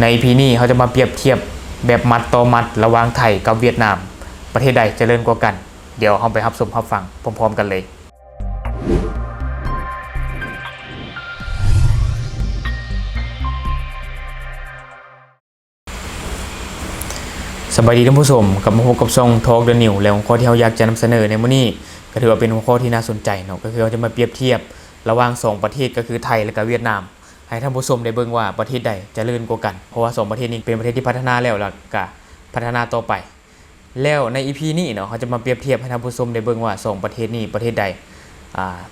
ใน EP นี้เขาจะมาเปรียบเทียบแบบมัดต่อมัดระหว่างไทยกับเวียดนามประเทศใดเจริญกว่ากันเดี๋ยวเราไปรับชมรับฟังพร้อมๆกันเลยสวัสดีท่านผู้ชมกับมาพบกับช่อง Talk the New แล้วหัวข้อที่เราอยากจะนำเสนอในมื้อนี้ก็ถือว่าเป็นหัวข้อที่น่าสนใจเนาะก็คือเราจะมาเปรียบเทียบระหว่าง2ประเทศก็คือไทยและก็เวียดนามให้ท่านผู้ชมได้เบิ่งว่าประเทศใดเจริญกว่ากันเพราะว่า2ประเทศนี้เป็นประเทศที่พัฒนาแล้วก็พัฒนาต่อไปแล้วใน EP นี้เนาะเขาจะมาเปรียบเทียบให้ท่านผู้ชมได้เบิ่งว่า2ประเทศนี้ประเทศใด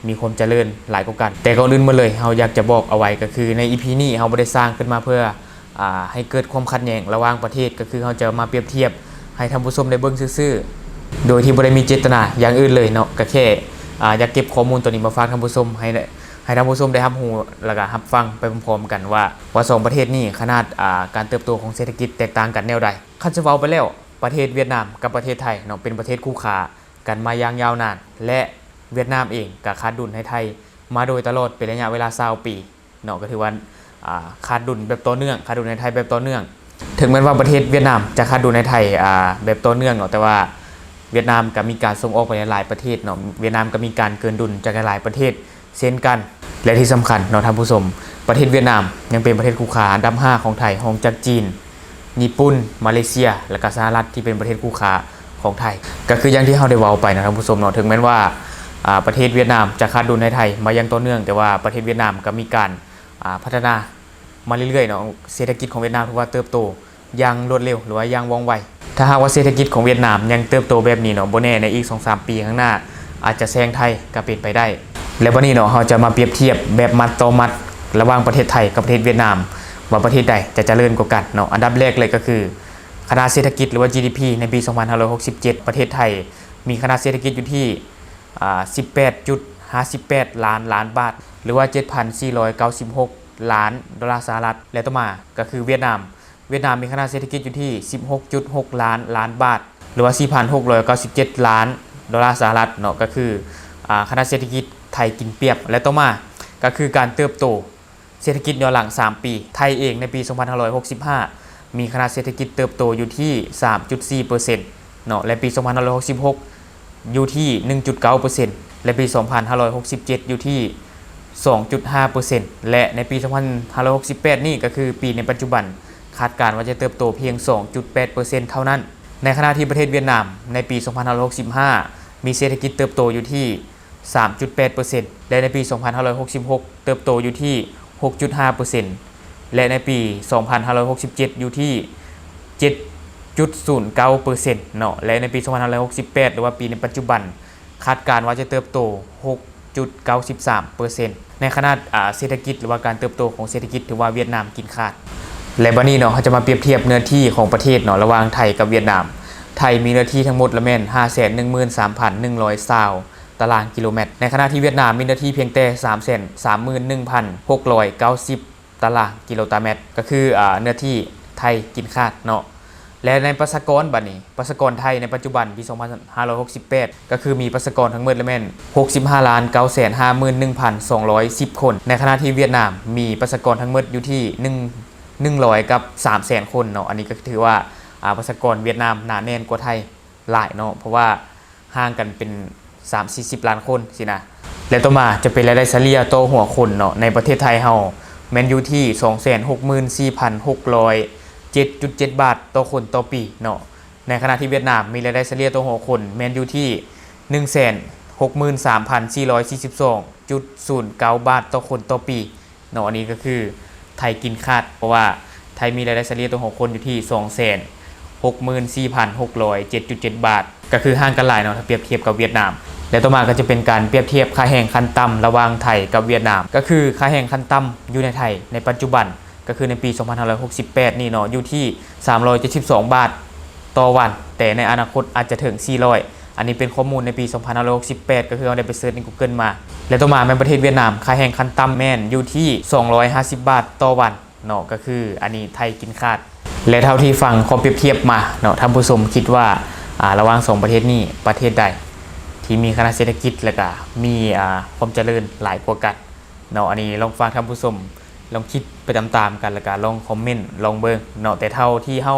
มีความเจริญหลายกว่ากันแต่ก่อนอื่นมาเลยเราอยากจะบอกเอาไว้ก็คือใน EP นี้เราบ่ได้สร้างขึ้นมาเพื่อให้เกิดความขัดแย้งระหว่างประเทศก็คือเราจะมาเปรียบเทียบให้ท่านผู้ชมได้เบิ่งซื่อๆโดยที่บ่ได้มีเจตนาอย่างอื่นเลยเนาะก็แค่อยากเก็บข้อมูลตัวนี้มาฝากท่านผู้ชมให้ท่านผู้ชมได้รับรู้แล้วก็รับฟังไปพร้อมๆกันว่า2ประเทศนี้ขนาดการเติบโตของเศรษฐกิจแตกต่างกันแนวใดคันจะเว้าไปแล้วประเทศเวียดนามกับประเทศไทยเนาะเป็นประเทศคู่ค้ากันมาอย่างยาวนานและเวียดนามเองก็ขาดดุลให้ไทยมาโดยตลอดเป็นระยะเวลา20ปีเนาะก็ถือว่าขาดดุลแบบต่อเนื่องขาดดุลในไทยแบบต่อเนื่องถึงแม้ว่าประเทศเวียดนามจะขาดดุลในไทยแบบต่อเนื่องเนาะแต่ว่าเวียดนามก็มีการส่งออกไปหลายประเทศเนาะเวียดนามก็มีการเกินดุลจากหลายประเทศเช่นกันและที่สำคัญเนาะท่านผู้ชมประเทศเวียดนามยังเป็นประเทศคู่ค้าอันดับ5ของไทยรองจากจีนญี่ปุ่นมาเลเซียและก็สหรัฐที่เป็นประเทศคู่ค้าของไทยก็คืออย่างที่เราได้เว้าไปนะท่านผู้ชมเนาะถึงแม้ว่าประเทศเวียดนามจะขาดดุลในไทยมาอย่างต่อเนื่องแต่ว่าประเทศเวียดนามก็มีการพัฒนามาเรื่อยๆเนาะเศรษฐกิจของเวียดนามถือว่าเติบโตอย่างรวดเร็วหรือว่าอย่างว่องไวถ้าหากว่าเศรษฐกิจของเวียดนามยังเติบโตแบบนี้เนาะบ่แน่ในอีก 2-3 ปีข้างหน้าอาจจะแซงไทยก็เป็นไปได้และวันนี้เนาะเราจะมาเปรียบเทียบแบบมัดต่อมัดระหว่างประเทศไทยกับประเทศเวียดนามว่าประเทศใดจะเจริญกว่ากันเนาะอันดับแรกเลยก็คือขนาดเศรษฐกิจหรือว่า GDP ในปี 2567 ประเทศไทยมีขนาดเศรษฐกิจอยู่ที่18.58 ล้านบาทหรือว่า 7,496 ล้านดอลลาร์สหรัฐและต่อมาก็คือเวียดนามมีขนาดเศรษฐกิจอยู่ที่ 16.6 ล้านบาทหรือว่า 4,697 ล้านดอลลาร์สหรัฐเนาะก็คือขนาดเศรษฐกิจไทยกินเปรียบและต่อมาก็คือการเติบโตเศรษฐกิจย้อนหลัง3ปีไทยเองในปี 2565 มีขนาดเศรษฐกิจเติบโตอยู่ที่ 3.4% เนาะและปี 2566 อยู่ที่ 1.9% และปี 2567 อยู่ที่ 2.5% และในปี 2568 นี่ก็คือปีในปัจจุบันคาดการณ์ว่าจะเติบโตเพียง 2.8% เท่านั้นในขณะที่ประเทศเวียดนามในปี 2565 มีเศรษฐกิจเติบโตอยู่ที่ 3.8% และในปี 2566 เติบโตอยู่ที่ 6.5% และในปี 2567 อยู่ที่ 7.09% เนาะและในปี 2568 หรือว่าปีในปัจจุบันคาดการณ์ว่าจะเติบโต 6.93% ในขนาดเศรษฐกิจหรือว่าการเติบโตของเศรษฐกิจถือว่าเวียดนามกินขาดและบัดนี้เนาะเขาจะมาเปรียบเทียบเนื้อที่ของประเทศเนาะระหว่างไทยกับเวียดนามไทยมีเนื้อที่ทั้งหมดละแม่น 513,120 ตารางกิโลเมตรในขณะที่เวียดนามมีเนื้อที่เพียงแต่ 331,690 ตารางกิโลเมตรก็คือเนื้อที่ไทยกินขาดเนาะและในประชากรบัดนี้ประชากรไทยในปัจจุบันปี 2568 ก็คือมีประชากรทั้งหมดละแม่น 65,951,210 คนในขณะที่เวียดนามมีประชากรทั้งหมดอยู่ที่100กับ 300,000 คนเนาะอันนี้ก็ถือว่าประชากรเวียดนามหนาแน่นกว่าไทยหลายเนาะเพราะว่าห่างกันเป็น 3-40 ล้านคนสินะและต่อมาจะเป็นรายได้เฉลี่ยต่อหัวคนเนาะในประเทศไทยเฮาแม่นอยู่ที่ 264,607.7 บาทต่อคนต่อปีเนาะในขณะที่เวียดนามมีรายได้เฉลี่ยต่อหัวคนแม่นอยู่ที่ 163,442.09 บาทต่อคนต่อปีเนาะอันนี้ก็คือไทยกินขาดเพราะว่าไทยมีรายได้เฉลี่ยต่อหัวคนอยู่ที่ 264,607.7 บาทก็คือห่างกันหลายเนาะถ้าเปรียบเทียบกับเวียดนามและต่อมาก็จะเป็นการเปรียบเทียบค่าแรงขั้นต่ำระหว่างไทยกับเวียดนามก็คือค่าแรงขั้นต่ำอยู่ในไทยในปัจจุบันก็คือในปี 2568 นี่เนาะอยู่ที่ 372 บาทต่อวันแต่ในอนาคตอาจจะถึง 400 อันนี้เป็นข้อมูลในปี 2568 ก็คือเราได้ไปเสิร์ชใน Google มาและต่อมาในประเทศเวียดนามค่าแรงขั้นต่ำแม่นอยู่ที่ 250 บาทต่อวันเนาะก็คืออันนี้ไทยกินขาดและเท่าที่ฟังข้อเปรียบเทียบมาเนาะท่านผู้ชมคิดว่าระหว่าง2ประเทศนี้ประเทศใดที่มีขนาดเศรษฐกิจและก็มีความเจริญหลายกว่ากันเนาะอันนี้ลองฟังท่านผู้ชม ลองคิดไปตามๆกันแล้วก็ลองคอมเมนต์ลองเบิ่งเนาะแต่เท่าที่เฮา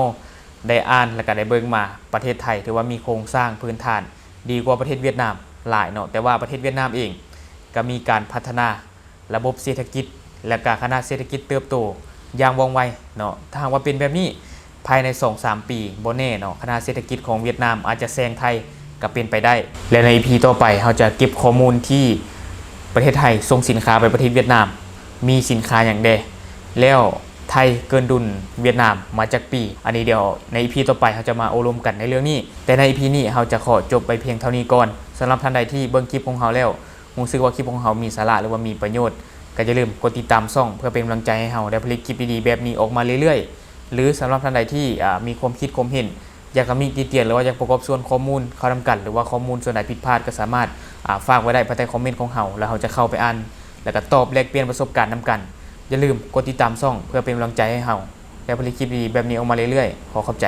ได้อ่านแล้วก็ได้เบิ่งมาประเทศไทยถือว่ามีโครงสร้างพื้นฐานดีกว่าประเทศเวียดนามหลายเนาะแต่ว่าประเทศเวียดนามเองก็มีการพัฒนาระบบเศรษฐกิจและก็คณะเศรษฐกิจเติบโตอย่างว่องไวเนาะถ้าหากว่าเป็นแบบนี้ภายใน 2-3 ปีบ่แน่เนาะคณะเศรษฐกิจของเวียดนามอาจจะแซงไทยก็เป็นไปได้และใน EP ต่อไปเราจะเก็บข้อมูลที่ประเทศไทยส่งสินค้าไปประเทศเวียดนามมีสินค้าอย่างใดแล้วไทยเกินดุลเวียดนามมาจากปีอันนี้เดี๋ยวใน EP ต่อไปเราจะมาอบรมกันในเรื่องนี้แต่ใน EP นี้เราจะขอจบไปเพียงเท่านี้ก่อนสำหรับท่านใดที่เบิ่งคลิปของเราแล้วรู้สึกว่าคลิปของเรามีสาระหรือว่ามีประโยชน์ก็อย่าลืมกดติดตามช่องเพื่อเป็นกำลังใจให้เราได้ผลิตคลิปดีๆแบบนี้ออกมาเรื่อยๆหรือสำหรับท่านใดที่มีความคิดความเห็นอยากจะมีติเตียนหรือว่าอยากประกอบส่วนข้อมูลเข้าทำกันหรือว่าข้อมูลส่วนไหนผิดพลาดก็สามารถฝากไว้ได้ภายใต้คอมเมนต์ของเราแล้วเราจะเข้าไปอ่านแล้วก็ตอบแลกเปลี่ยนประสบการณ์นำกันอย่าลืมกดติดตามช่องเพื่อเป็นกำลังใจให้เราได้ผลิตคลิปดีๆแบบนี้ออกมาเรื่อยๆขอขอบใจ